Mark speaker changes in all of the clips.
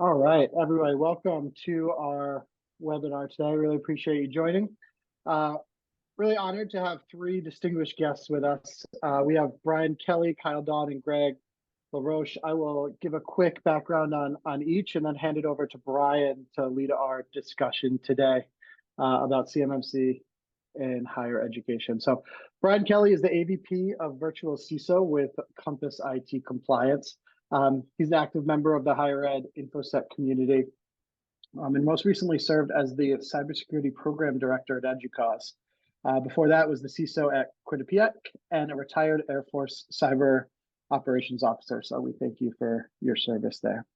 Speaker 1: All right, everybody, welcome to our webinar today. I really appreciate you joining. Uh, really honored to have three distinguished guests with us. We have Brian Kelly, Kyle Daun, and Gregg Laroche. I will give a quick background on each and then hand it over to Brian to lead our discussion today about CMMC in higher education. So Brian Kelly is the AVP of Virtual CISO with Compass IT Compliance. He's an active member of the higher ed infosec community, and most recently served as the Cybersecurity Program Director at Educause. Before that was the CISO at Quinnipiac and a retired Air Force Cyber Operations Officer. So we thank you for your service there.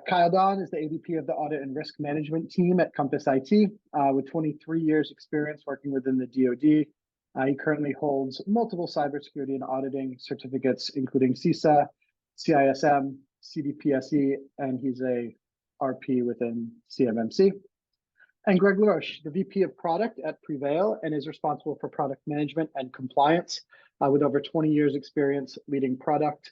Speaker 1: Kyle Daun is the AVP of the Audit and Risk Management team at Compass IT with 23 years experience working within the DoD. He currently holds multiple cybersecurity and auditing certificates, including CISA, CISM, CDPSE, and he's a RP within CMMC. And Gregg Laroche, the VP of Product at PreVeil, and is responsible for product management and compliance with over 20 years experience leading product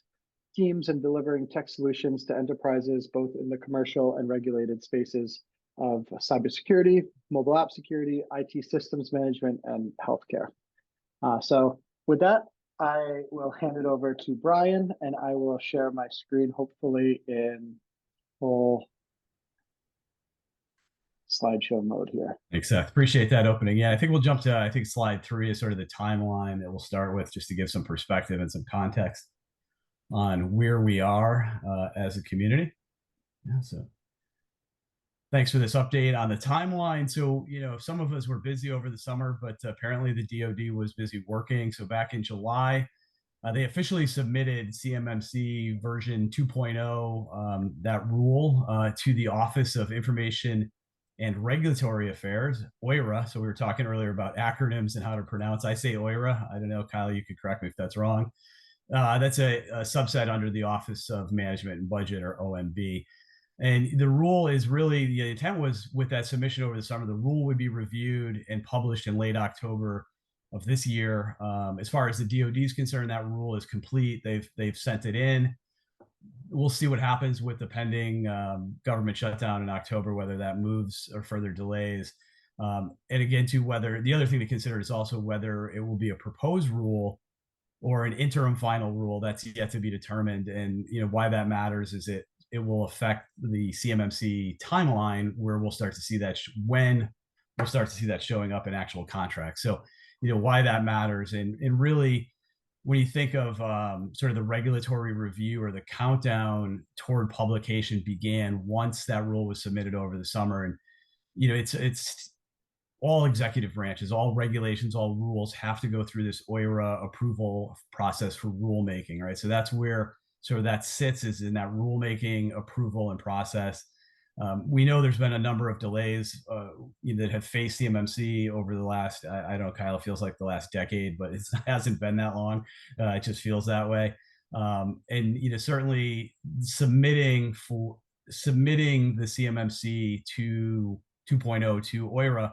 Speaker 1: teams and delivering tech solutions to enterprises, both in the commercial and regulated spaces of cybersecurity, mobile app security, IT systems management, and healthcare. So with that, I will hand it over to Brian, and I will share my screen, hopefully in full slideshow mode here.
Speaker 2: Thanks, Seth. Appreciate that opening. Yeah, I think we'll jump to, I think slide 3 is sort of the timeline that we'll start with, just to give some perspective and some context on where we are as a community. Yeah, so thanks for this update on the timeline. So, some of us were busy over the summer, but apparently the DoD was busy working. So back in July, they officially submitted CMMC version 2.0, that rule, to the Office of Information and Regulatory Affairs, OIRA. So we were talking earlier about acronyms and how to pronounce. I say OIRA. I don't know, Kyle, you could correct me if that's wrong. That's a subset under the Office of Management and Budget, or OMB. And the rule is really, the intent was with that submission over the summer, the rule would be reviewed and published in late October of this year. As far as the DoD is concerned, that rule is complete. They've sent it in. We'll see what happens with the pending government shutdown in October, whether that moves or further delays. And again, whether the other thing to consider is also whether it will be a proposed rule or an interim final rule. That's yet to be determined. And why that matters is it will affect the CMMC timeline, where we'll start to see that when we'll start to see that showing up in actual contracts. So why that matters, and really, when you think of sort of the regulatory review or the countdown toward publication began once that rule was submitted over the summer. And it's all executive branches, all regulations, all rules have to go through this OIRA approval process for rulemaking, right? So that's where sort of that sits, is in that rulemaking approval and process. We know there's been a number of delays that have faced CMMC over the last, I don't know, Kyle, it feels like the last decade, but it hasn't been that long. It just feels that way. And certainly submitting the CMMC to 2.0 to OIRA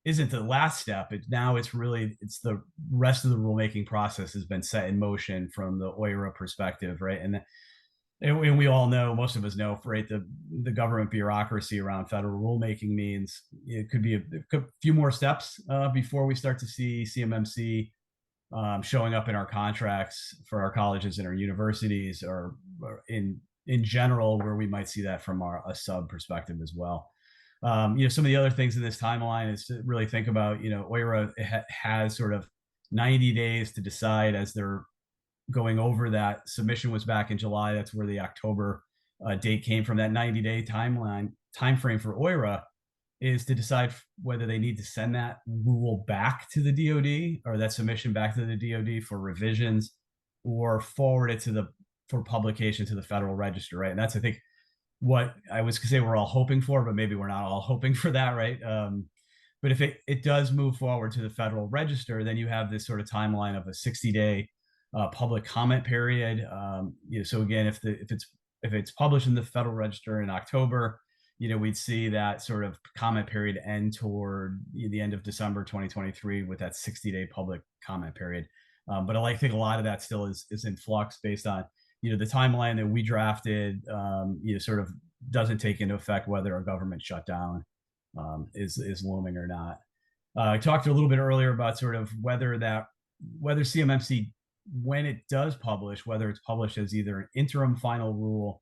Speaker 2: isn't the last step. It's the rest of the rulemaking process has been set in motion from the OIRA perspective, right? And we all know, most of us know, right, the government bureaucracy around federal rulemaking means it could be a few more steps before we start to see CMMC showing up in our contracts for our colleges and our universities, or in general, where we might see that from a sub perspective as well. Some of the other things in this timeline is to really think about, OIRA has sort of 90 days to decide as they're going over that. Submission was back in July. That's where the October date came from. That 90-day timeframe for OIRA is to decide whether they need to send that rule back to the DoD, or that submission back to the DoD for revisions, or forward it for publication to the Federal Register, right? And that's, I think, what I was gonna say we're all hoping for, but maybe we're not all hoping for that, right? But if it does move forward to the Federal Register, then you have this sort of timeline of a 60-day public comment period. So again, if it's published in the Federal Register in October, we'd see that sort of comment period end toward the end of December 2023 with that 60-day public comment period. But I think a lot of that still is in flux based on the timeline that we drafted, sort of doesn't take into effect whether a government shutdown is looming or not. I talked a little bit earlier about sort of whether CMMC, when it does publish, whether it's published as either an interim final rule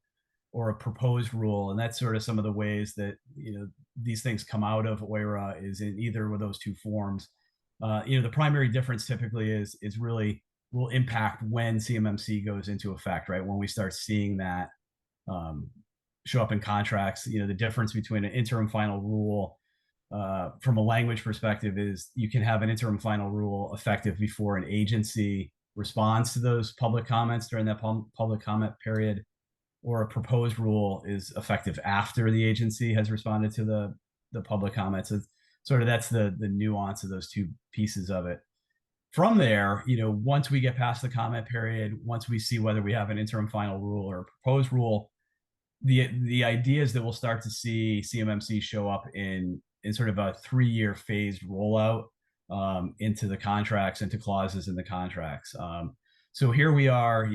Speaker 2: or a proposed rule, and that's sort of some of the ways that these things come out of OIRA is in either of those two forms. The primary difference typically is really will impact when CMMC goes into effect, right? When we start seeing that show up in contracts. The difference between an interim final rule from a language perspective is you can have an interim final rule effective before an agency responds to those public comments during that public comment period, or a proposed rule is effective after the agency has responded to the public comments. It's sort of that's the nuance of those two pieces of it. From there, once we get past the comment period, once we see whether we have an interim final rule or a proposed rule, the idea is that we'll start to see CMMC show up in sort of a 3-year phased rollout into the contracts, into clauses in the contracts. So here we are,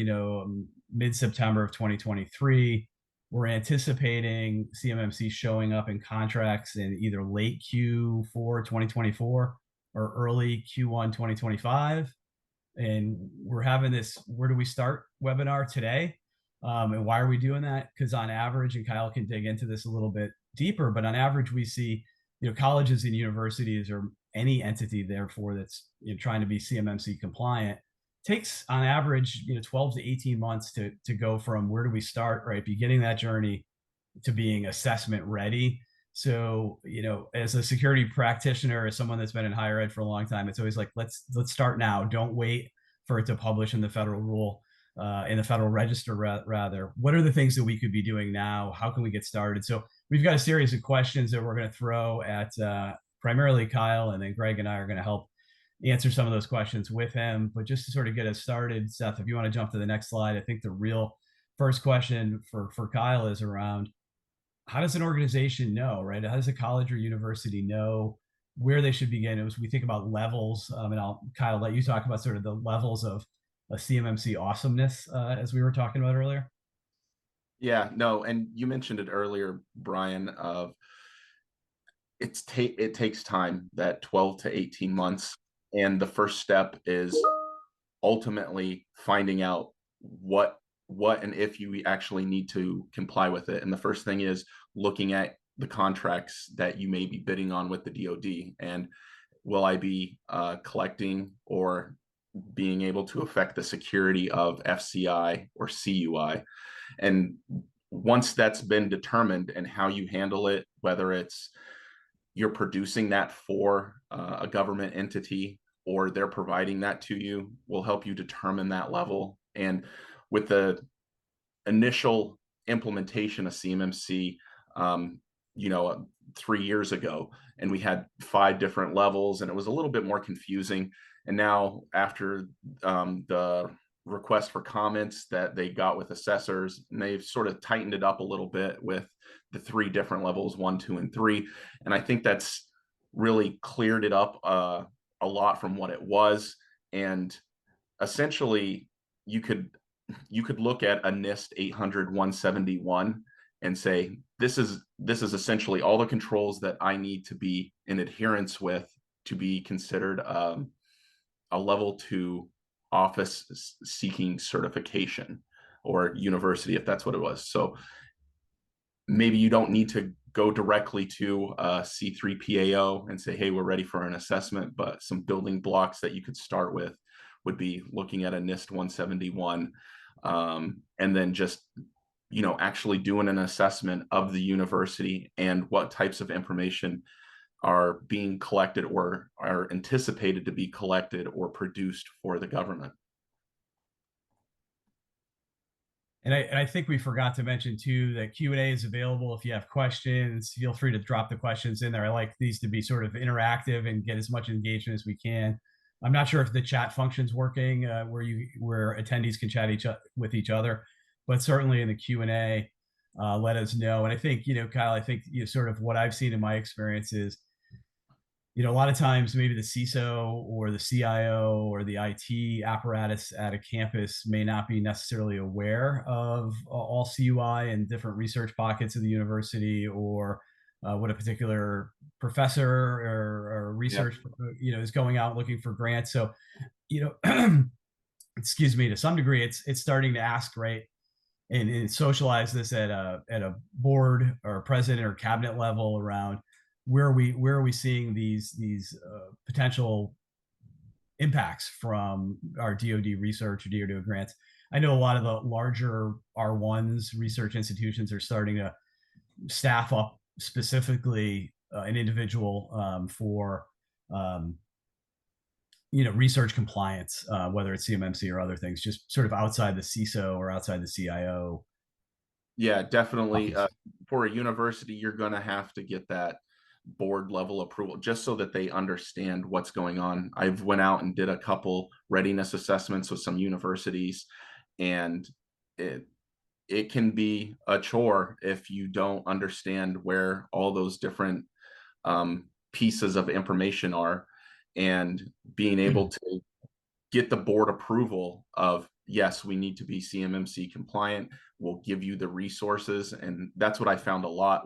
Speaker 2: mid-September of 2023. We're anticipating CMMC showing up in contracts in either late Q4 2024 or early Q1 2025. And we're having this "Where do we start?" webinar today. And why are we doing that? Because on average, and Kyle can dig into this a little bit deeper, but on average, we see colleges and universities, or any entity therefore that's trying to be CMMC compliant, takes on average 12 to 18 months to go from where do we start, right, beginning that journey, to being assessment ready. So as a security practitioner, as someone that's been in higher ed for a long time, it's always like, let's start now. Don't wait for it to publish in the federal rule, in the Federal Register. Rather, what are the things that we could be doing now? How can we get started? So we've got a series of questions that we're going to throw at primarily Kyle, and then Gregg and I are going to help answer some of those questions with him. But just to sort of get us started, Seth, if you want to jump to the next slide, I think the real first question for Kyle is around, how does an organization know, right? How does a college or university know where they should begin? As we think about levels, and Kyle, let you talk about sort of the levels of a CMMC awesomeness, as we were talking about earlier.
Speaker 3: Yeah, no, and you mentioned it earlier, Brian, of it takes time, that 12 to 18 months. And the first step is ultimately finding out what and if you actually need to comply with it. And the first thing is looking at the contracts that you may be bidding on with the DoD. And will I be collecting or being able to affect the security of FCI or CUI? And once that's been determined and how you handle it, whether it's you're producing that for a government entity or they're providing that to you, will help you determine that level. And with the initial implementation of CMMC, 3 years ago, and we had 5 different levels, and it was a little bit more confusing. And now, after the request for comments that they got with assessors, and they've sort of tightened it up a little bit with the 3 different levels, 1, 2, and 3. And I think that's really cleared it up a lot from what it was. And essentially, you could look at a NIST 800-171 and say, this is essentially all the controls that I need to be in adherence with to be considered a level 2 office seeking certification, or university, if that's what it was. So maybe you don't need to go directly to C3PAO and say, hey, we're ready for an assessment, but some building blocks that you could start with would be looking at a NIST 171, and then just actually doing an assessment of the university and what types of information are being collected or are anticipated to be collected or produced for the government.
Speaker 2: And I think we forgot to mention too that Q&A is available. If you have questions, feel free to drop the questions in there. I like these to be sort of interactive and get as much engagement as we can. I'm not sure if the chat function's working where attendees can chat with each other, but certainly in the Q&A, let us know. And I think, Kyle, I think sort of what I've seen in my experience is you know, a lot of times maybe the CISO or the CIO or the IT apparatus at a campus may not be necessarily aware of all CUI and different research pockets of the university, or what a particular professor or
Speaker 3: Yeah.
Speaker 2: research, you know, is going out looking for grants. So, you know, excuse me, to some degree, it's starting to ask, right, and socialize this at a board or president or cabinet level around where are we seeing these potential impacts from our DoD research or DoD grants. I know a lot of the larger R1s research institutions are starting to staff up specifically an individual for you know, research compliance, whether it's CMMC or other things, just sort of outside the CISO or outside the CIO.
Speaker 3: Yeah, definitely. For a university, you're going to have to get that board level approval just so that they understand what's going on. I've went out and did a couple readiness assessments with some universities, and it can be a chore if you don't understand where all those different pieces of information are, and being able to get the board approval of, yes, we need to be CMMC compliant. We'll give you the resources. And that's what I found a lot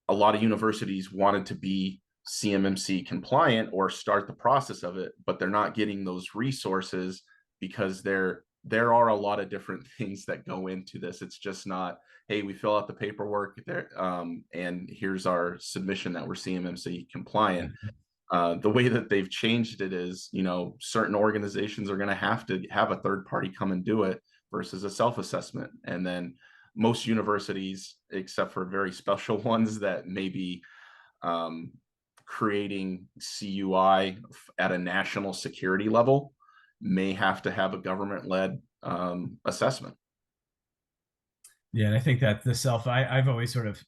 Speaker 3: of universities wanted to be CMMC compliant or start the process of it, but they're not getting those resources because there are a lot of different things that go into this. It's just not, hey, we fill out the paperwork there, and here's our submission that we're CMMC compliant. The way that they've changed it is, you know, certain organizations are going to have a third party come and do it versus a self-assessment. And then most universities, except for very special ones that may be creating CUI at a national security level, may have to have a government-led assessment.
Speaker 2: Yeah, and I think that I've always sort of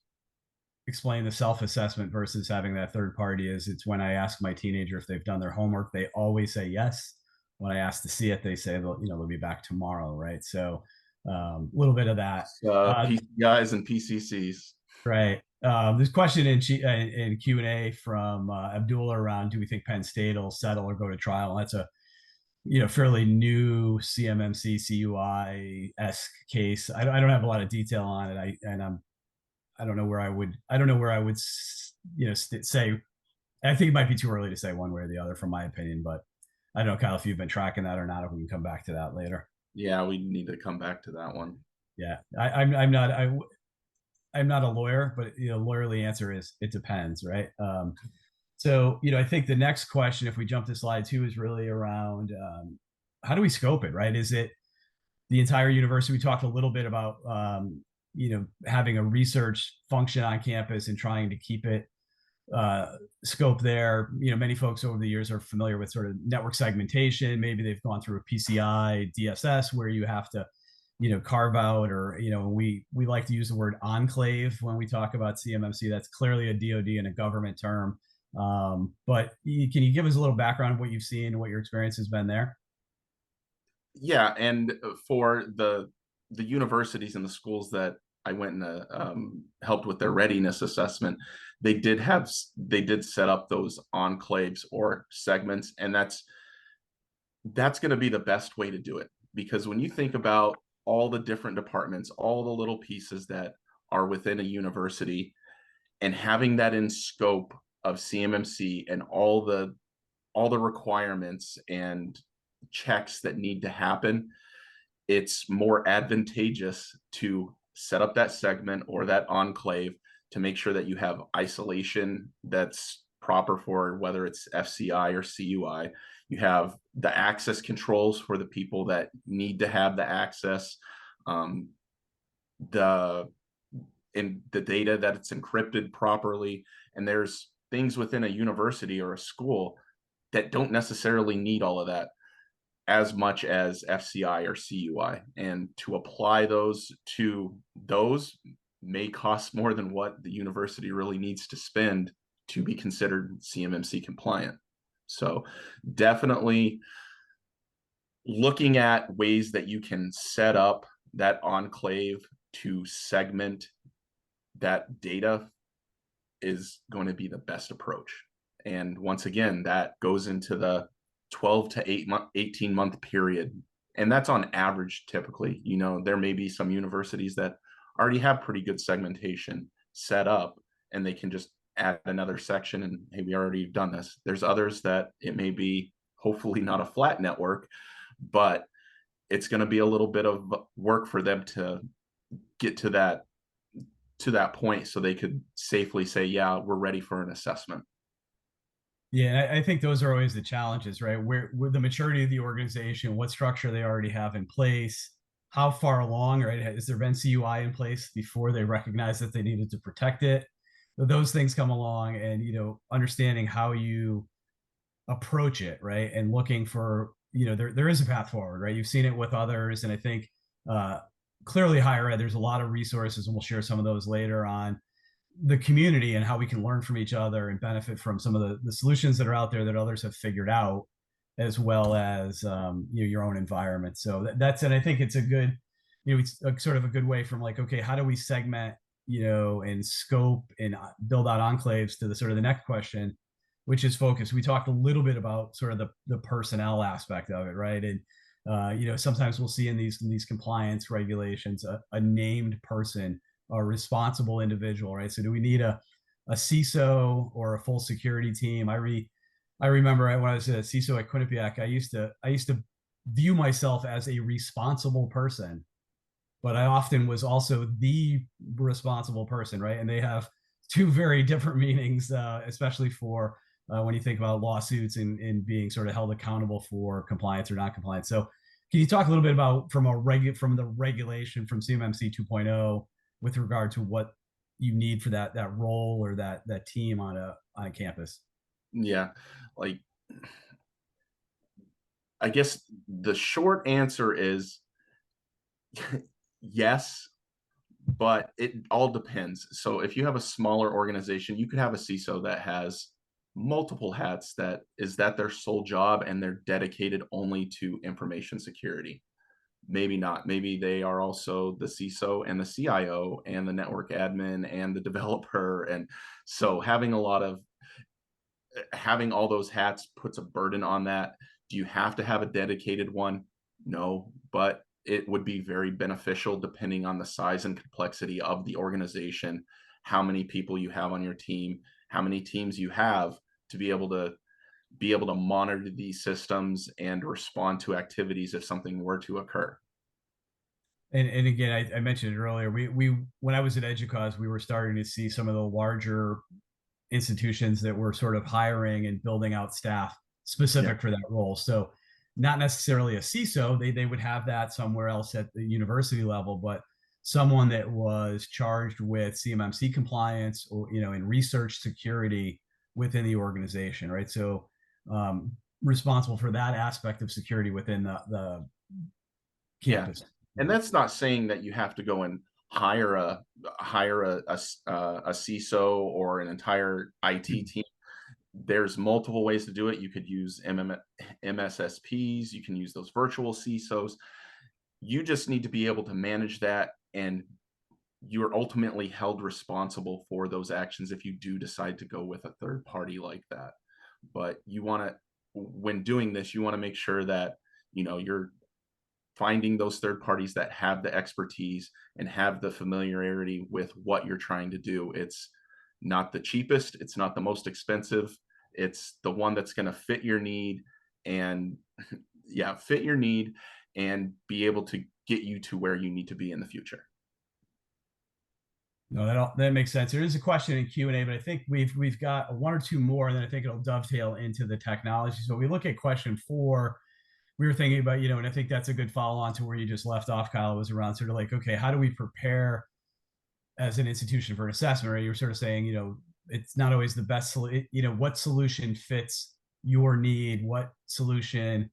Speaker 2: explain the self-assessment versus having that third party is, it's when I ask my teenager if they've done their homework, they always say yes. When I ask to see it, they say they'll be back tomorrow, right? So a little bit of that.
Speaker 3: PCIs and PCCs.
Speaker 2: Right. This question in Q&A from Abdullah around, do we think Penn State will settle or go to trial? And that's a fairly new CMMC CUI-esque case. I don't have a lot of detail on it. I don't know where I would say. I think it might be too early to say one way or the other, from my opinion. But I don't know, Kyle, if you've been tracking that or not. If we can come back to that later.
Speaker 3: Yeah, we need to come back to that one.
Speaker 2: Yeah, I'm not a lawyer, but lawyerly answer is it depends, right? So I think the next question, if we jump to slide 2, is really around how do we scope it, right? Is it the entire university? We talked a little bit about having a research function on campus and trying to keep it scope there. Many folks over the years are familiar with sort of network segmentation. Maybe they've gone through a PCI DSS where you have to carve out, or we like to use the word enclave when we talk about CMMC. That's clearly a DoD and a government term. But can you give us a little background of what you've seen and what your experience has been there?
Speaker 3: Yeah, and for the universities and the schools that I went and helped with their readiness assessment, they did set up those enclaves or segments, and that's going to be the best way to do it, because when you think about all the different departments, all the little pieces that are within a university, and having that in scope of CMMC and all the requirements and checks that need to happen, it's more advantageous to set up that segment or that enclave to make sure that you have isolation that's proper for whether it's FCI or CUI. You have the access controls for the people that need to have the access, the data that it's encrypted properly. And there's things within a university or a school that don't necessarily need all of that as much as FCI or CUI. And to apply those to those may cost more than what the university really needs to spend to be considered CMMC compliant. So definitely looking at ways that you can set up that enclave to segment that data is going to be the best approach. And once again, that goes into the 12 to 18-month period. And that's on average, typically. You know, there may be some universities that already have pretty good segmentation set up, and they can just add another section and, hey, we already done this. There's others that it may be hopefully not a flat network, but it's going to be a little bit of work for them to get to that point so they could safely say, yeah, we're ready for an assessment.
Speaker 2: Yeah, I think those are always the challenges, right? Where the maturity of the organization, what structure they already have in place, how far along, right? Has there been CUI in place before they recognized that they needed to protect it? Those things come along, and understanding how you approach it, right? And looking for, there is a path forward, right? You've seen it with others, and I think clearly higher ed, there's a lot of resources, and we'll share some of those later on the community and how we can learn from each other and benefit from some of the solutions that are out there that others have figured out, as well as your own environment. So that's it. I think it's a good, it's a sort of a good way from like, okay, how do we segment, and scope and build out enclaves to the sort of the next question, which is focus. We talked a little bit about sort of the personnel aspect of it, right? And sometimes we'll see in these compliance regulations a named person, a responsible individual, right? So do we need a CISO or a full security team? I remember when I was a CISO at Quinnipiac, I used to view myself as a responsible person, but I often was also the responsible person, right? And they have two very different meanings, especially for when you think about lawsuits and being sort of held accountable for compliance or non-compliance. So can you talk a little bit about from the regulation from CMMC 2.0 with regard to what you need for that role or that team on a campus?
Speaker 3: Yeah, like, I guess the short answer is yes, but it all depends. So if you have a smaller organization, you could have a CISO that has multiple hats, that their sole job and they're dedicated only to information security. Maybe not. Maybe they are also the CISO and the CIO and the network admin and the developer. And so having all those hats puts a burden on that. Do you have to have a dedicated one? No, but it would be very beneficial depending on the size and complexity of the organization, how many people you have on your team, how many teams you have, to be able to monitor these systems and respond to activities if something were to occur.
Speaker 2: And again, I mentioned it earlier. We when I was at Educause, we were starting to see some of the larger institutions that were sort of hiring and building out staff specific for that role. So not necessarily a CISO, they would have that somewhere else at the university level, but someone that was charged with CMMC compliance or, in research security within the organization, right? So responsible for that aspect of security within the campus.
Speaker 3: Yeah. And that's not saying that you have to go and hire a CISO or an entire IT team. There's multiple ways to do it. You could use MSSPs. You can use those virtual CISOs. You just need to be able to manage that, and you're ultimately held responsible for those actions if you do decide to go with a third party like that. But when doing this, you want to make sure that you're finding those third parties that have the expertise and have the familiarity with what you're trying to do. It's not the cheapest, it's not the most expensive, it's the one that's going to fit your need and fit your need and be able to get you to where you need to be in the future.
Speaker 2: No, that makes sense. There is a question in Q&A, but I think we've got one or two more, and then I think it'll dovetail into the technology. So we look at question 4. We were thinking about, and I think that's a good follow on to where you just left off, Kyle, was around sort of like, okay, how do we prepare as an institution for an assessment, right? You were sort of saying, it's not always the best, what solution fits your need, what solution,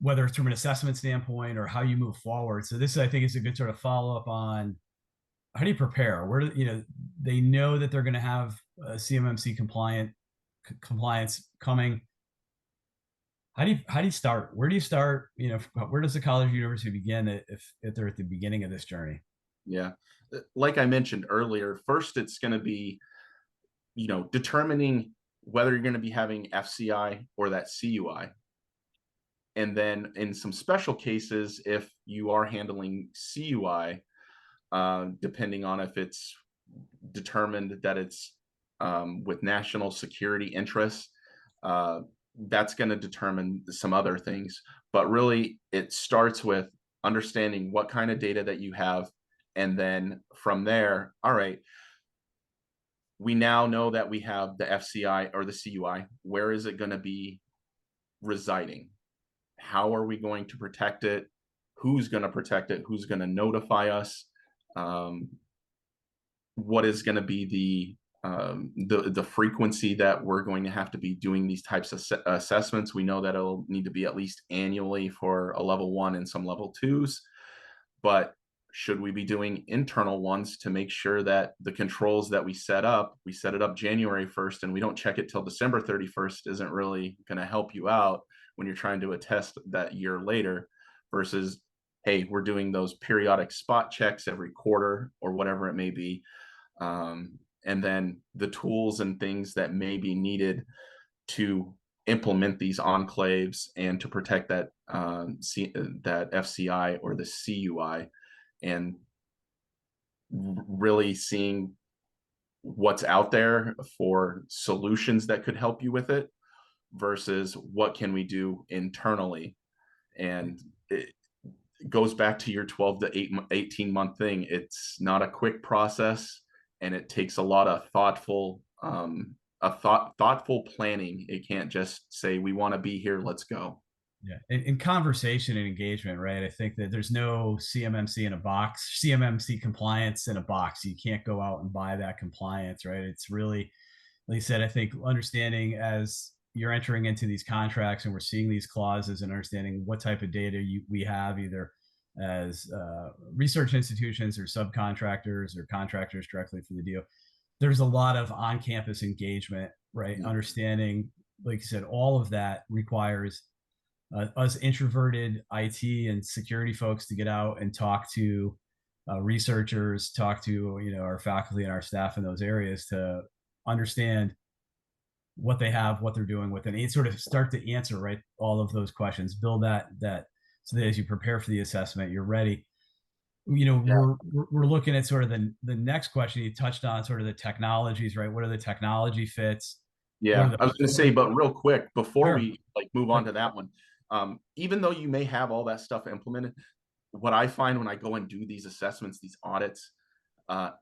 Speaker 2: whether it's from an assessment standpoint or how you move forward. So this, I think, is a good sort of follow up on how do you prepare? Where they know that they're going to have a CMMC compliance coming. How do you start? Where do you start? Where does the college or university begin if they're at the beginning of this journey?
Speaker 3: Yeah, like I mentioned earlier, first it's going to be, determining whether you're going to be having FCI or that CUI. And then in some special cases, if you are handling CUI, depending on if it's determined that it's with national security interests, that's going to determine some other things. But really, it starts with understanding what kind of data that you have. And then from there, all right, we now know that we have the FCI or the CUI. Where is it going to be residing? How are we going to protect it? Who's going to protect it? Who's going to notify us? What is going to be the frequency that we're going to have to be doing these types of assessments? We know that it'll need to be at least annually for a level 1 and some level 2s, but should we be doing internal ones to make sure that the controls that we set it up January 1st and we don't check it till December 31st isn't really going to help you out when you're trying to attest that year later, versus, hey, we're doing those periodic spot checks every quarter or whatever it may be. And then the tools and things that may be needed to implement these enclaves and to protect that that FCI or the CUI, and really seeing what's out there for solutions that could help you with it versus what can we do internally. And it goes back to your 12 to 18 month thing. It's not a quick process, and it takes a lot of thoughtful planning. It can't just say, we want to be here, let's go.
Speaker 2: Yeah, in conversation and engagement, right? I think that there's no CMMC in a box, CMMC compliance in a box. You can't go out and buy that compliance, right? It's really, like you said, I think understanding as you're entering into these contracts and we're seeing these clauses and understanding what type of data we have, either as research institutions or subcontractors or contractors directly for the DO. There's a lot of on-campus engagement, right? Mm-hmm. Understanding, like you said, all of that requires us introverted IT and security folks to get out and talk to researchers, talk to our faculty and our staff in those areas to understand what they have, what they're doing with it, and sort of start to answer right all of those questions. Build that so that as you prepare for the assessment, you're ready. We're looking at sort of the next question you touched on, sort of the technologies, right? What are the technology fits?
Speaker 3: Yeah, I was going to say, but real quick before we move on to that one, even though you may have all that stuff implemented, what I find when I go and do these assessments, these audits,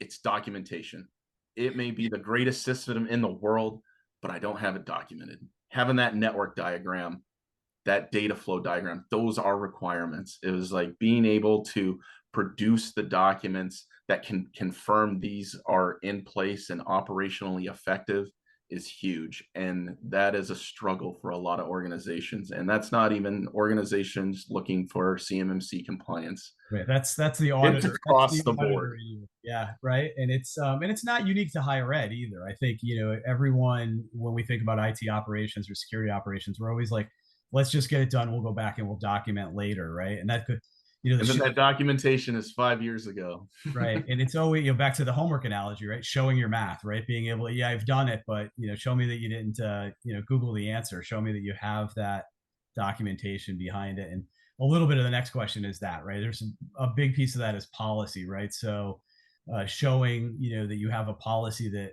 Speaker 3: it's documentation. It may be the greatest system in the world, but I don't have it documented. Having that network diagram, that data flow diagram, those are requirements. It was like being able to produce the documents that can confirm these are in place and operationally effective is huge. And that is a struggle for a lot of organizations. And that's not even organizations looking for CMMC compliance.
Speaker 2: Right. That's the auditor.
Speaker 3: It's across the board.
Speaker 2: Yeah. Right. And it's not unique to higher ed either. I think, everyone, when we think about IT operations or security operations, we're always like, let's just get it done. We'll go back and we'll document later. Right. And that could,
Speaker 3: and then that documentation is 5 years ago.
Speaker 2: Right. And it's always, back to the homework analogy, right? Showing your math, right? Being able to, I've done it, but, show me that you didn't, Google the answer. Show me that you have that documentation behind it. And a little bit of the next question is that, right? There's a big piece of that is policy, right? So showing, that you have a policy that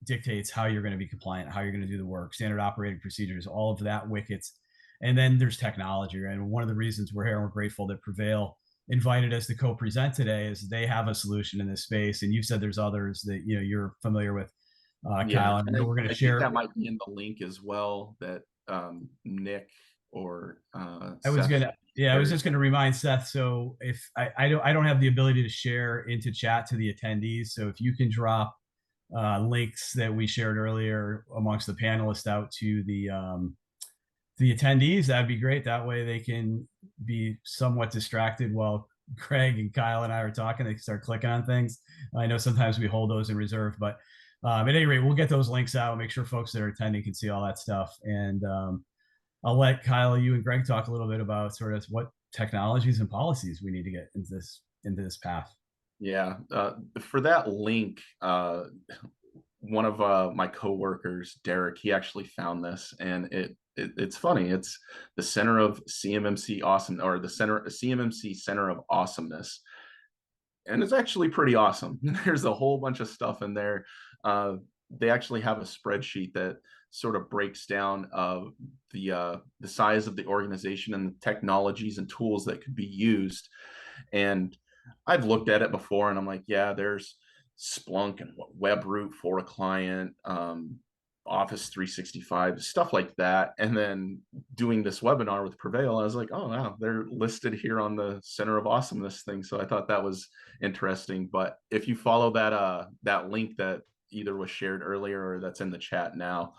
Speaker 2: dictates how you're going to be compliant, how you're going to do the work, standard operating procedures, all of that wickets. And then there's technology, right? And one of the reasons we're here and we're grateful that PreVeil invited us to co-present today is they have a solution in this space. And you've said there's others that, you're familiar with, Kyle, and we're going to share.
Speaker 3: That might be in the link as well that Nick or
Speaker 2: I was just going to remind Seth. So if I don't have the ability to share into chat to the attendees. So if you can drop links that we shared earlier amongst the panelists out to the attendees, that'd be great. That way they can be somewhat distracted while Gregg and Kyle and I are talking. They can start clicking on things. I know sometimes we hold those in reserve, but at any rate, we'll get those links out, make sure folks that are attending can see all that stuff. And I'll let Kyle, you and Gregg talk a little bit about sort of what technologies and policies we need to get into this path.
Speaker 3: Yeah, for that link, one of my coworkers, Derek, he actually found this, and it's funny. It's the Center of CMMC Awesome, or the CMMC Center of Awesomeness, and it's actually pretty awesome. There's a whole bunch of stuff in there. They actually have a spreadsheet that sort of breaks down the size of the organization and the technologies and tools that could be used. And I've looked at it before, and I'm like, yeah, there's Splunk and WebRoot for a client, Office 365, stuff like that. And then doing this webinar with PreVeil, I was like, oh wow, they're listed here on the Center of Awesomeness thing. So I thought that was interesting. But if you follow that link that either was shared earlier or that's in the chat now,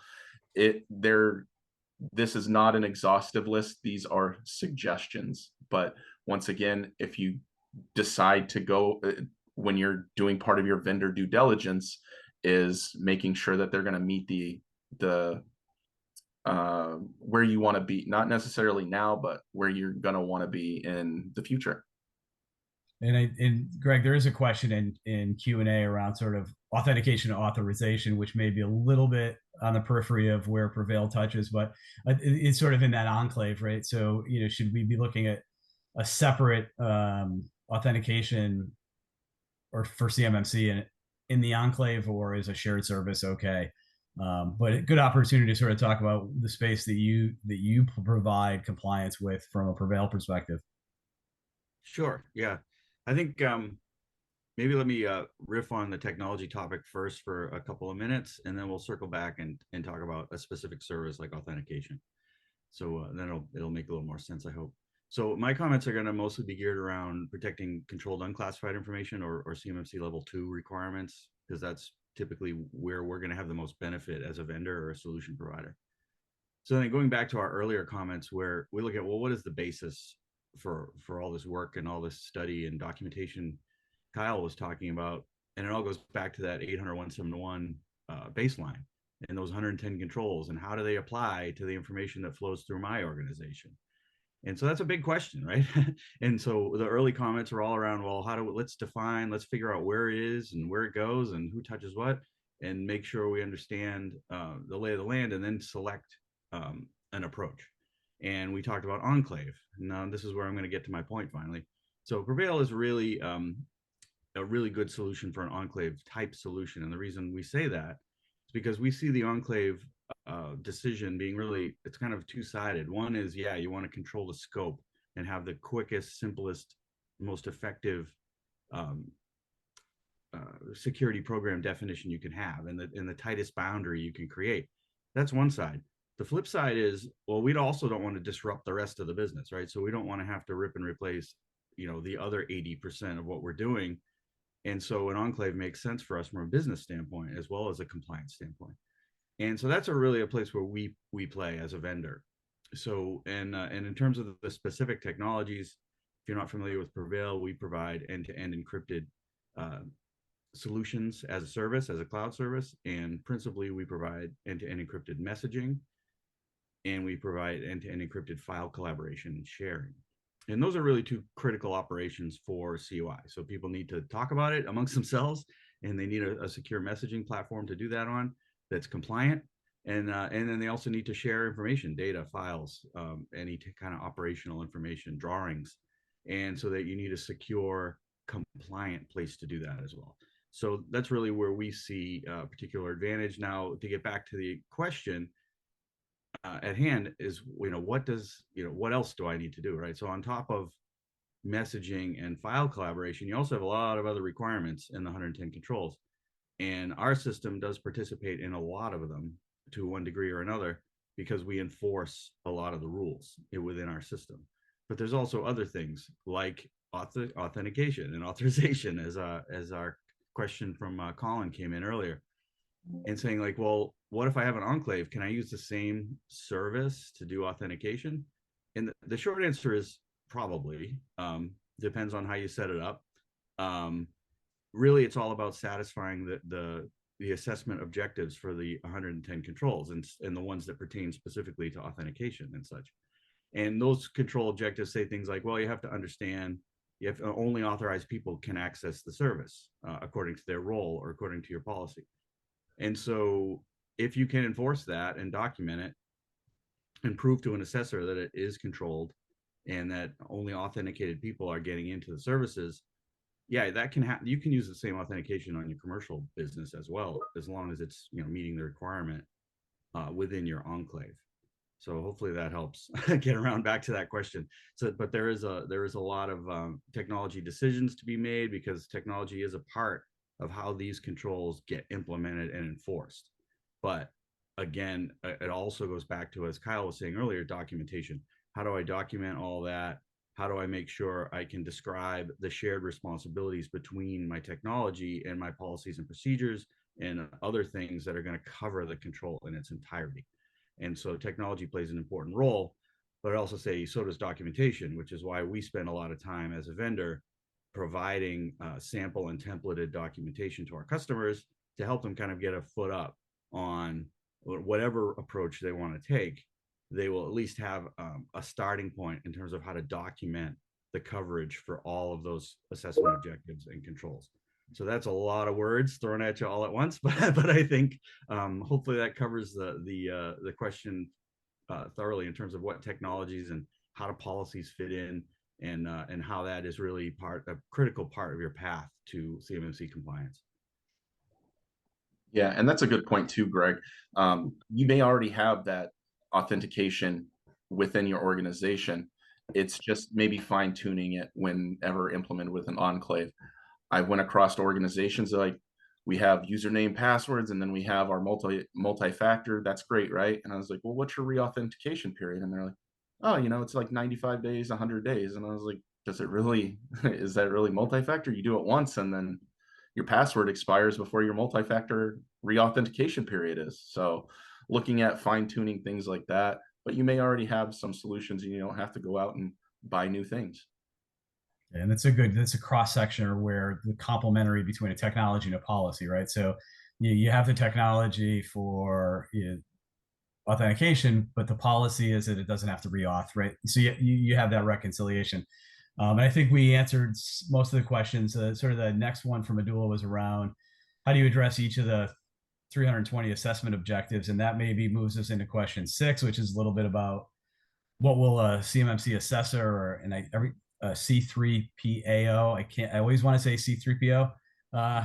Speaker 3: this is not an exhaustive list. These are suggestions. But once again, if you decide to go, when you're doing part of your vendor due diligence, is making sure that they're going to meet the where you want to be, not necessarily now, but where you're going to want to be in the future.
Speaker 2: And Greg, there is a question in Q&A around sort of authentication and authorization, which may be a little bit on the periphery of where PreVeil touches, but it's sort of in that enclave, right? So, should we be looking at a separate authentication or for CMMC in the enclave, or is a shared service okay? But a good opportunity to sort of talk about the space that you provide compliance with from a PreVeil perspective.
Speaker 4: Sure. Yeah. I think maybe let me riff on the technology topic first for a couple of minutes, and then we'll circle back and talk about a specific service like authentication. So then it'll make a little more sense, I hope. So my comments are going to mostly be geared around protecting controlled unclassified information, or CMMC level 2 requirements, because that's typically where we're going to have the most benefit as a vendor or a solution provider. So then going back to our earlier comments, where we look at, well, what is the basis for all this work and all this study and documentation Kyle was talking about? And it all goes back to that 800.171 baseline and those 110 controls, and how do they apply to the information that flows through my organization? And so that's a big question, right? And so the early comments are all around, well, let's figure out where it is and where it goes and who touches what, and make sure we understand the lay of the land, and then select an approach. And we talked about enclave. Now this is where I'm going to get to my point finally. So PreVeil is really a really good solution for an enclave type solution. And the reason we say that is because we see the enclave decision being really, it's kind of two-sided. One is, yeah, you want to control the scope and have the quickest, simplest, most effective security program definition you can have, and the tightest boundary you can create. That's one side. The flip side is, well, we also don't want to disrupt the rest of the business, right? So we don't want to have to rip and replace, the other 80% of what we're doing. And so an enclave makes sense for us from a business standpoint as well as a compliance standpoint. And so that's really a place where we play as a vendor. So, and in terms of the specific technologies, if you're not familiar with PreVeil, we provide end-to-end encrypted solutions as a service, as a cloud service. And principally, we provide end-to-end encrypted messaging, and we provide end-to-end encrypted file collaboration and sharing. And those are really two critical operations for CUI. So people need to talk about it amongst themselves, and they need a secure messaging platform to do that on that's compliant. And then they also need to share information, data, files, any kind of operational information, drawings. And so that you need a secure, compliant place to do that as well. So that's really where we see a particular advantage. Now, to get back to the question at hand is, what else do I need to do, right? So on top of messaging and file collaboration, you also have a lot of other requirements in the 110 controls. And our system does participate in a lot of them to one degree or another, because we enforce a lot of the rules within our system. But there's also other things like authentication and authorization, as our question from Colin came in earlier, and saying like, well, what if I have an enclave? Can I use the same service to do authentication? And the short answer is probably. Depends on how you set it up. Really, it's all about satisfying the assessment objectives for the 110 controls and the ones that pertain specifically to authentication and such. And those control objectives say things like, well, you have to understand, you have to only authorized people can access the service according to their role or according to your policy. And so if you can enforce that and document it and prove to an assessor that it is controlled and that only authenticated people are getting into the services, yeah, that can happen. You can use the same authentication on your commercial business as well, as long as it's, you know, meeting the requirement within your enclave. So hopefully that helps get around back to that question. So, but there is a lot of technology decisions to be made, because technology is a part of how these controls get implemented and enforced. But again, it also goes back to, as Kyle was saying earlier, documentation. How do I document all that? How do I make sure I can describe the shared responsibilities between my technology and my policies and procedures and other things that are going to cover the control in its entirety? And so technology plays an important role, but I also say so does documentation, which is why we spend a lot of time as a vendor providing sample and templated documentation to our customers to help them kind of get a foot up on whatever approach they want to take. They will at least have a starting point in terms of how to document the coverage for all of those assessment objectives and controls. So that's a lot of words thrown at you all at once, but I think hopefully that covers the question thoroughly in terms of what technologies and how do policies fit in, and how that is really a critical part of your path to CMMC compliance.
Speaker 3: Yeah, and that's a good point too, Greg. You may already have that authentication within your organization. It's just maybe fine tuning it whenever implemented with an enclave. I went across organizations like, we have username, passwords, and then we have our multi-factor. That's great, right? And I was like, well, what's your re-authentication period? And they're like, oh, you know, it's like 95 days, 100 days. And I was like, does it really, is that really multi-factor? You do it once and then your password expires before your multi-factor re-authentication period is. So looking at fine-tuning things like that, but you may already have some solutions and you don't have to go out and buy new things.
Speaker 2: And that's a cross section where the complementary between a technology and a policy, right? So you have the technology for authentication, but the policy is that it doesn't have to re-auth, right? So you have that reconciliation. And I think we answered most of the questions. Sort of the next one from Adula was around how do you address each of the 320 assessment objectives? And that maybe moves us into question 6, which is a little bit about what will a CMMC assessor or C3PAO. I always want to say C3PO.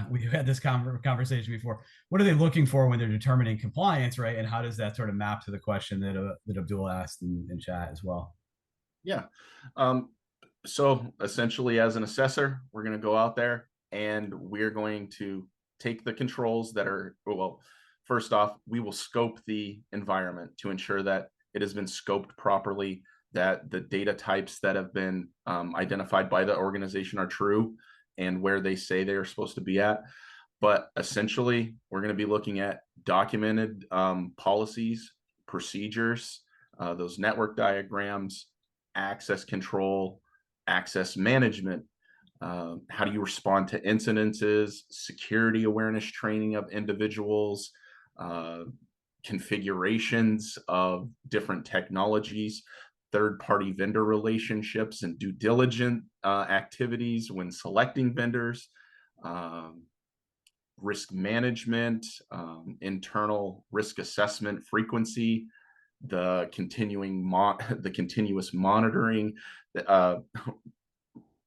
Speaker 2: We've had this conversation before. What are they looking for when they're determining compliance, right? And how does that sort of map to the question that Abdul asked in chat as well?
Speaker 3: Yeah. So essentially, as an assessor, we're going to go out there and we're going to take the controls that are, well, first off, we will scope the environment to ensure that it has been scoped properly, that the data types that have been identified by the organization are true and where they say they are supposed to be at. But essentially, we're going to be looking at documented policies, procedures, those network diagrams, access control, access management. How do you respond to incidences, security awareness training of individuals, configurations of different technologies, third-party vendor relationships and due diligence activities when selecting vendors, risk management, internal risk assessment frequency, the continuous monitoring.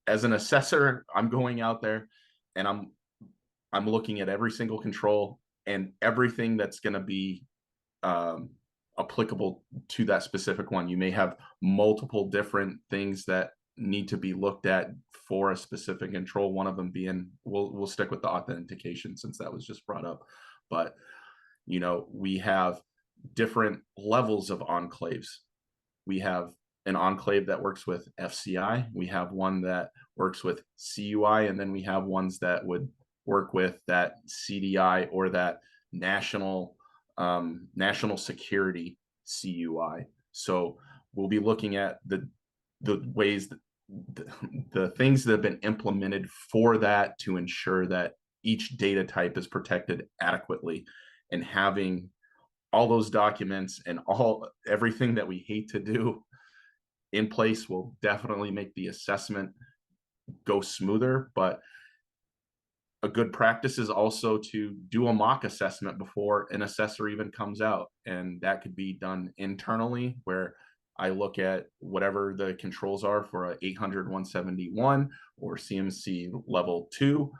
Speaker 3: As an assessor, I'm going out there and I'm looking at every single control and everything that's going to be applicable to that specific one. You may have multiple different things that need to be looked at for a specific control. One of them being, we'll stick with the authentication since that was just brought up. But, you know, we have different levels of enclaves. We have an enclave that works with FCI. We have one that works with CUI, and then we have ones that would work with that CDI or that national security CUI. So we'll be looking at the ways that the things that have been implemented for that to ensure that each data type is protected adequately, and having all those documents and everything that we hate to do in place will definitely make the assessment go smoother. But a good practice is also to do a mock assessment before an assessor even comes out. And that could be done internally, where I look at whatever the controls are for a 800-171 or CMC level 2.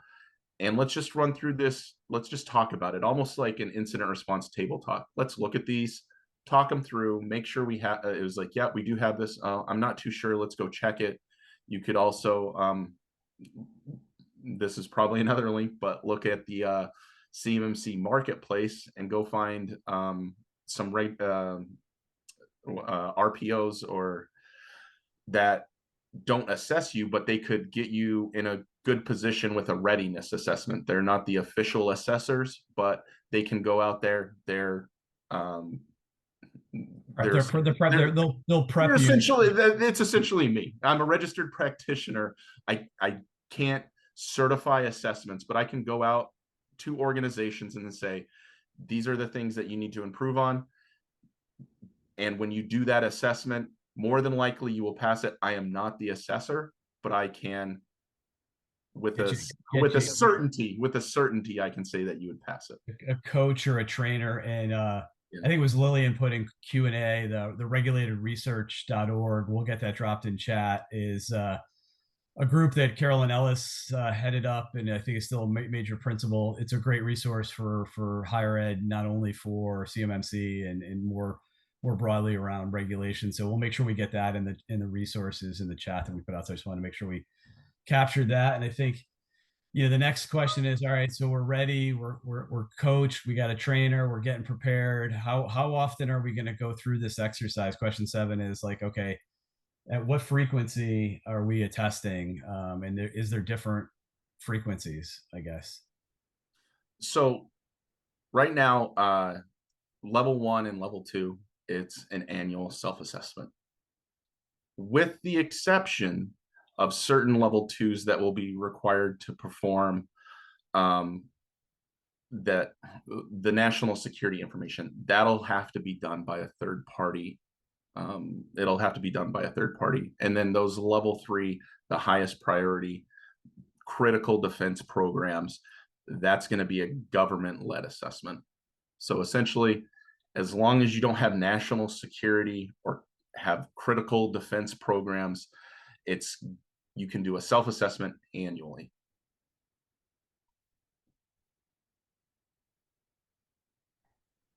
Speaker 3: And let's just run through this. Let's just talk about it, almost like an incident response table talk. Let's look at these, talk them through, make sure we have, it was like, yeah, we do have this. I'm not too sure. Let's go check it. You could also, this is probably another link, but look at the CMMC marketplace and go find some RPOs or that don't assess you, but they could get you in a good position with a readiness assessment. They're not the official assessors, but they can go out there. They'll prep you. Essentially, it's essentially me. I'm a registered practitioner. I can't certify assessments, but I can go out to organizations and say, these are the things that you need to improve on. And when you do that assessment, more than likely you will pass it. I am not the assessor, but I can, with a certainty, I can say that you would pass it.
Speaker 2: A coach or a trainer, and I think it was Lillian put in Q&A, the regulatedresearch.org. We'll get that dropped in chat. Is a group that Carolyn Ellis headed up, and I think is still a major principal. It's a great resource for higher ed, not only for CMMC and more broadly around regulation. So we'll make sure we get that in the resources in the chat that we put out. So I just want to make sure we captured that. And I think, the next question is, all right, so we're ready, we're coached, we got a trainer, we're getting prepared. How often are we going to go through this exercise? Question 7 is like, okay, at what frequency are we attesting? And is there different frequencies, I guess?
Speaker 3: So right now, level 1 and level 2, it's an annual self-assessment, with the exception of certain level 2s that will be required to perform that the national security information. That'll have to be done by a third party. It'll have to be done by a third party. And then those level 3, the highest priority critical defense programs, that's going to be a government-led assessment. So essentially, as long as you don't have national security or have critical defense programs, you can do a self-assessment annually.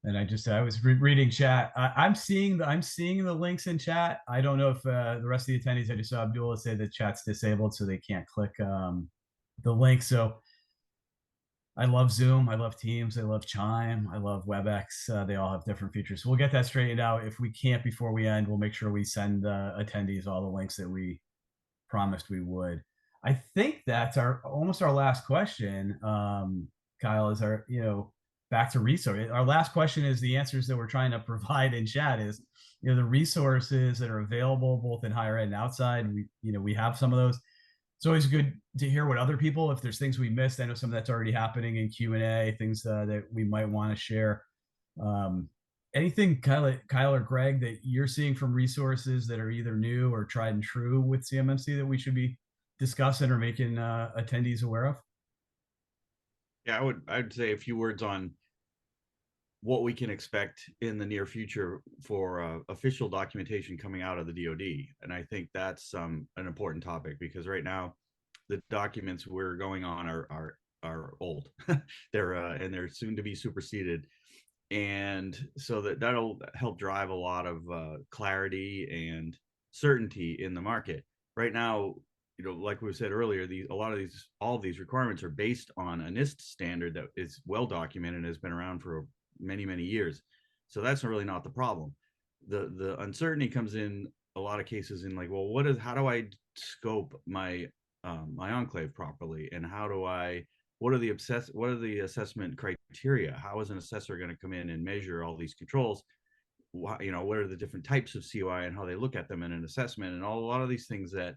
Speaker 2: And I was reading chat. I'm seeing the links in chat. I don't know if the rest of the attendees, I just saw Abdullah say the chat's disabled, so they can't click the link. So I love Zoom, I love Teams, I love Chime, I love WebEx. They all have different features. So we'll get that straightened out. If we can't before we end, we'll make sure we send attendees all the links that we promised we would. I think that's almost our last question. Kyle, is back to resource. Our last question is the answers that we're trying to provide in chat is, the resources that are available both in higher ed and outside. We have some of those. It's always good to hear what other people, if there's things we missed. I know some of that's already happening in Q&A, things that we might want to share. Anything, Kyle or Greg, that you're seeing from resources that are either new or tried and true with CMMC that we should be discussing or making attendees aware of?
Speaker 4: Yeah, I'd say a few words on what we can expect in the near future for official documentation coming out of the DoD. And I think that's an important topic, because right now the documents we're going on are old. They're soon to be superseded. And so that'll help drive a lot of clarity and certainty in the market. Right now, like we said earlier, all of these requirements are based on a NIST standard that is well documented and has been around for many, many years. So that's really not the problem. The uncertainty comes in a lot of cases in like, well, how do I scope my enclave properly, and what are the assessment criteria? How is an assessor going to come in and measure all these controls? What are the different types of COI and how they look at them in an assessment, and a lot of these things that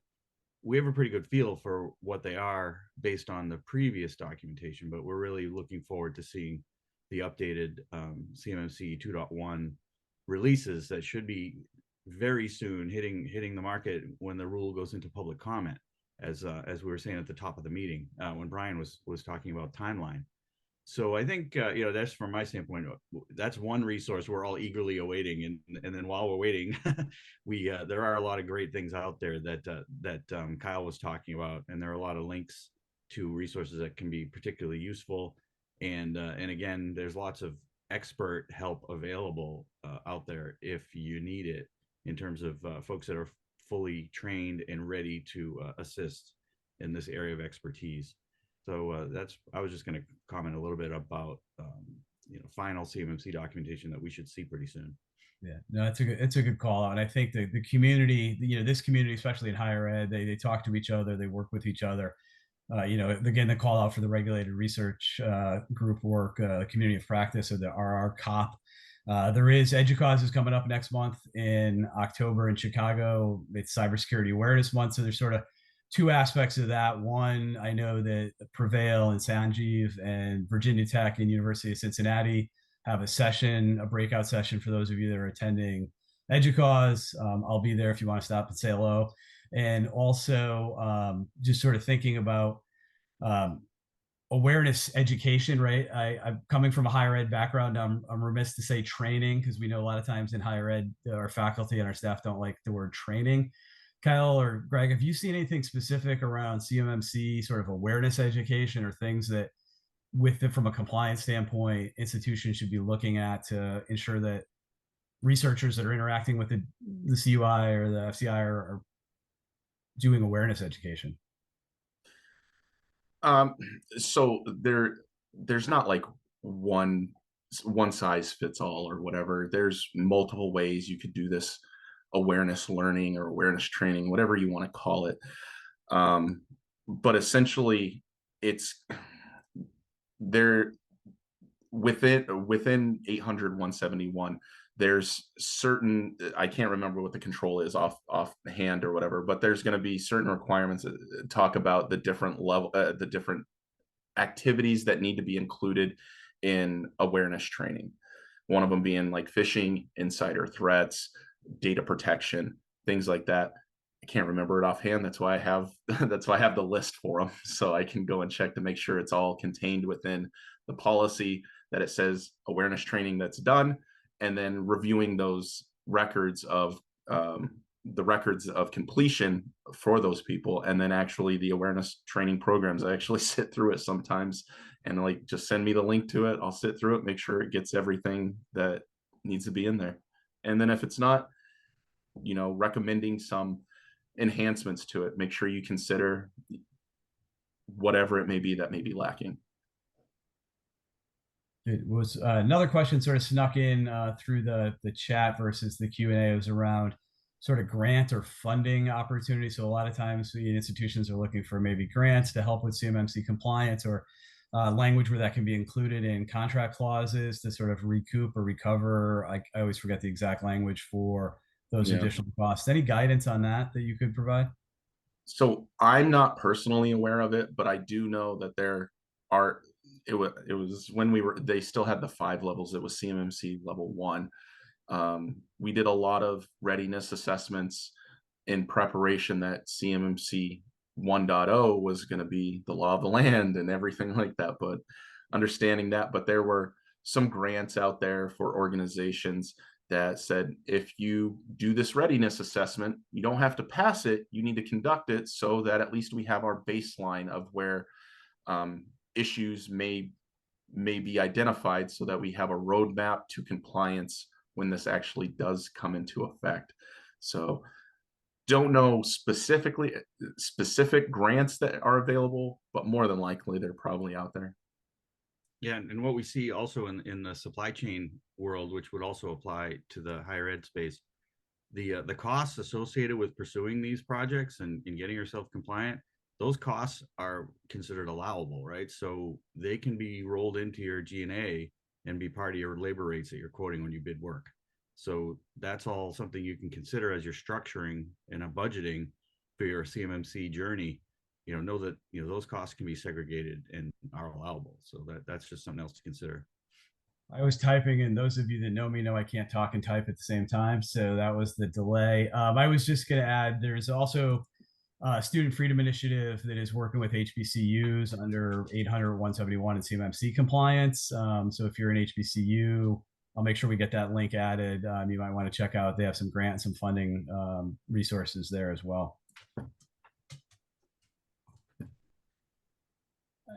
Speaker 4: we have a pretty good feel for what they are based on the previous documentation, but we're really looking forward to seeing the updated CMMC 2.1 releases that should be very soon hitting the market when the rule goes into public comment. as we were saying at the top of the meeting when Brian was talking about timeline. So I think that's, from my standpoint, that's one resource we're all eagerly awaiting, and then while we're waiting, there are a lot of great things out there that Kyle was talking about, and there are a lot of links to resources that can be particularly useful, and again, there's lots of expert help available out there if you need it, in terms of folks that are fully trained and ready to assist in this area of expertise. So I was just going to comment a little bit about final CMMC documentation that we should see pretty soon.
Speaker 2: Yeah, no, it's a good call out. And I think the community, this community, especially in higher ed, they talk to each other, they work with each other. Again, the call out for the regulated research group work, community of practice, or the RR-COP. There is Educause is coming up next month in October in Chicago. It's Cybersecurity Awareness Month. So there's sort of two aspects of that. One, I know that PreVeil and Sanjeev and Virginia Tech and University of Cincinnati have a breakout session for those of you that are attending Educause. I'll be there if you want to stop and say hello. And also just sort of thinking about awareness education, right? I'm coming from a higher ed background. I'm remiss to say training, because we know a lot of times in higher ed, our faculty and our staff don't like the word training. Kyle or Greg, have you seen anything specific around CMMC sort of awareness education, or things that from a compliance standpoint, institutions should be looking at to ensure that researchers that are interacting with the CUI or the FCI are doing awareness education?
Speaker 3: So there's not like one size fits all or whatever. There's multiple ways you could do this awareness learning or awareness training, whatever you want to call it. But essentially, it's there within 800-171. There's certain, I can't remember what the control is offhand or whatever, but there's going to be certain requirements that talk about the different the different activities that need to be included in awareness training. One of them being like phishing, insider threats, data protection, things like that. I can't remember it offhand. That's why I have the list for them, so I can go and check to make sure it's all contained within the policy, that it says awareness training that's done, and then reviewing those records of completion for those people, and then actually the awareness training programs. I actually sit through it sometimes, and like, just send me the link to it. I'll sit through it, make sure it gets everything that needs to be in there, and then if it's not, recommending some enhancements to it. Make sure you consider whatever it may be that may be lacking.
Speaker 2: It was another question sort of snuck in through the chat versus the Q&A. It was around sort of grant or funding opportunities. So a lot of times the institutions are looking for maybe grants to help with CMMC compliance, or language where that can be included in contract clauses to sort of recoup or recover. I always forget the exact language for those additional costs. Any guidance on that you could provide?
Speaker 3: So I'm not personally aware of it, but I do know that there are, it was when they still had the 5 levels. It was CMMC level 1. We did a lot of readiness assessments in preparation that CMMC 1.0 was going to be the law of the land and everything like that, but understanding that. But there were some grants out there for organizations that said, if you do this readiness assessment, you don't have to pass it, you need to conduct it, so that at least we have our baseline of where issues may be identified, so that we have a roadmap to compliance when this actually does come into effect. So don't know specific grants that are available, but more than likely they're probably out there.
Speaker 4: Yeah, and what we see also in the supply chain world, which would also apply to the higher ed space, the costs associated with pursuing these projects and getting yourself compliant, those costs are considered allowable, right? So they can be rolled into your G&A and be part of your labor rates that you're quoting when you bid work. So that's all something you can consider as you're structuring and budgeting for your CMMC journey. Know that those costs can be segregated and are allowable. So that's just something else to consider.
Speaker 2: I was typing, and those of you that know me know I can't talk and type at the same time, so that was the delay. I was just going to add, there's also student freedom initiative that is working with HBCUs under 800, 171 and CMMC compliance. So if you're an HBCU, I'll make sure we get that link added. You might want to check out, they have some grants, some funding resources there as well.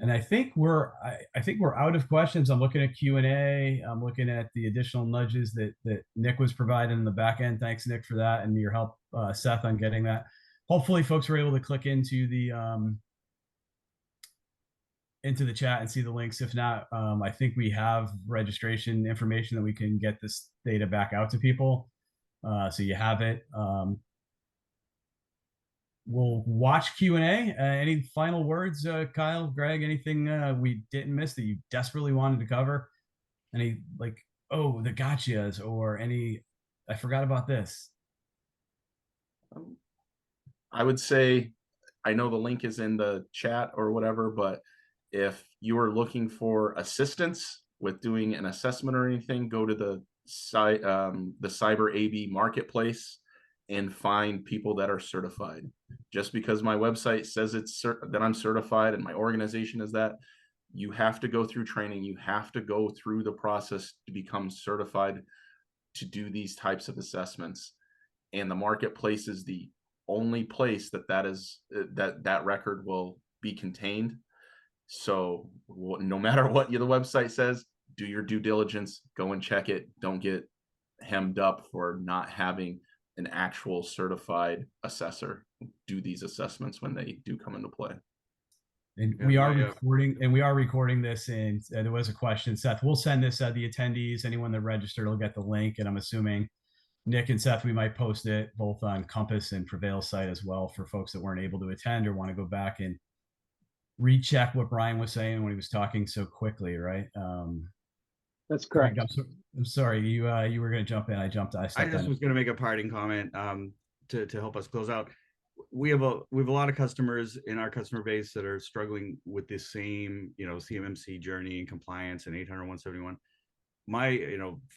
Speaker 2: And I think we're out of questions. I'm looking at Q&A. I'm looking at the additional nudges that Nick was providing in the back end. Thanks, Nick, for that, and your help, Seth, on getting that. Hopefully, folks were able to click into the chat and see the links. If not, I think we have registration information that we can get this data back out to people. So you have it. We'll watch Q&A. Any final words, Kyle, Greg, anything we didn't miss that you desperately wanted to cover? Any, like, oh, the gotchas, or any, I forgot about this?
Speaker 3: I would say, I know the link is in the chat or whatever, but if you are looking for assistance with doing an assessment or anything, go to the Cyber AV marketplace and find people that are certified. Just because my website says that I'm certified and my organization is that, you have to go through training. You have to go through the process to become certified to do these types of assessments. And the marketplace is the only place that record will be contained. So no matter what the website says, do your due diligence, go and check it. Don't get hemmed up for not having an actual certified assessor do these assessments when they do come into play.
Speaker 2: And we are recording this, and there was a question, Seth, we'll send this the attendees, anyone that registered will get the link, and I'm assuming Nick and Seth, we might post it both on Compass and PreVeil site as well for folks that weren't able to attend or want to go back and recheck what Brian was saying when he was talking so quickly, right?
Speaker 1: That's correct.
Speaker 2: Greg, I'm sorry, you were going to jump in. I just
Speaker 4: was going to make a parting comment to help us close out. We have a lot of customers in our customer base that are struggling with this same, CMMC journey and compliance and 800, 171. My,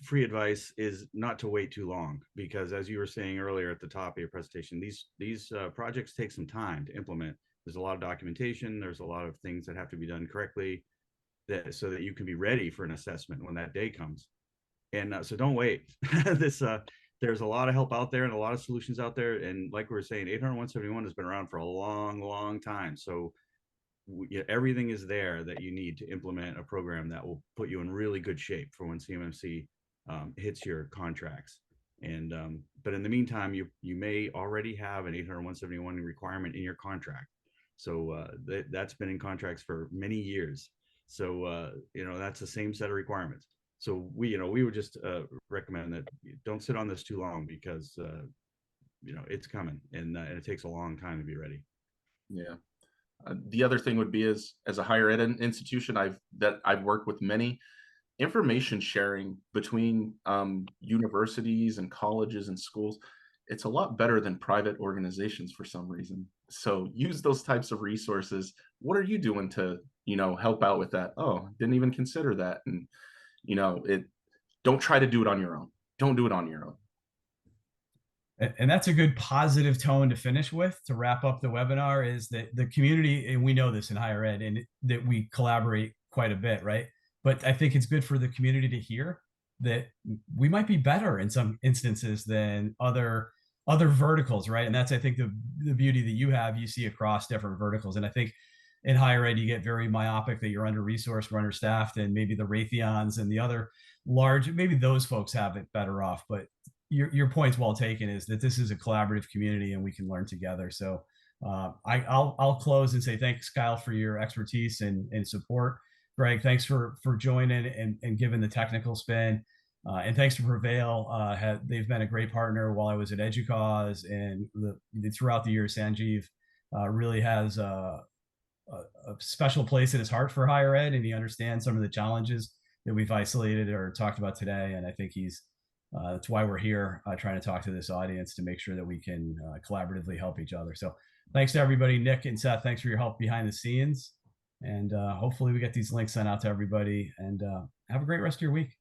Speaker 4: free advice is not to wait too long, because as you were saying earlier at the top of your presentation, these projects take some time to implement. There's a lot of documentation. There's a lot of things that have to be done correctly, so that you can be ready for an assessment when that day comes. And so don't wait. There's a lot of help out there and a lot of solutions out there. And like we were saying, 800, 171 has been around for a long, long time. So everything is there that you need to implement a program that will put you in really good shape for when CMMC hits your contracts. And but in the meantime, you may already have an 800, 171 requirement in your contract. So that's been in contracts for many years. So that's the same set of requirements. So we would just recommend that you don't sit on this too long, because it's coming, and it takes a long time to be ready.
Speaker 3: Yeah. The other thing would be, as a higher ed institution, I've worked with many, information sharing between universities and colleges and schools, it's a lot better than private organizations for some reason. So use those types of resources. What are you doing to help out with that? Oh, didn't even consider that. And don't try to do it on your own. Don't do it on your own.
Speaker 2: And that's a good positive tone to finish with, to wrap up the webinar, is that the community, and we know this in higher ed, and that we collaborate quite a bit, right? But I think it's good for the community to hear that we might be better in some instances than other verticals, right? And that's, I think, the beauty that you see across different verticals. And I think in higher ed, you get very myopic that you're under-resourced, we're understaffed, and maybe the Raytheons and the other large, maybe those folks have it better off. But your point's well taken, is that this is a collaborative community and we can learn together. So I'll close and say thanks, Kyle, for your expertise and support. Greg, thanks for joining and giving the technical spin. And thanks to PreVeil. They've been a great partner while I was at Educause, and throughout the year, Sanjeev really has a special place in his heart for higher ed, and he understands some of the challenges that we've isolated or talked about today. And I think that's why we're here, trying to talk to this audience to make sure that we can collaboratively help each other. So thanks to everybody. Nick and Seth, thanks for your help behind the scenes. And hopefully we get these links sent out to everybody, and have a great rest of your week.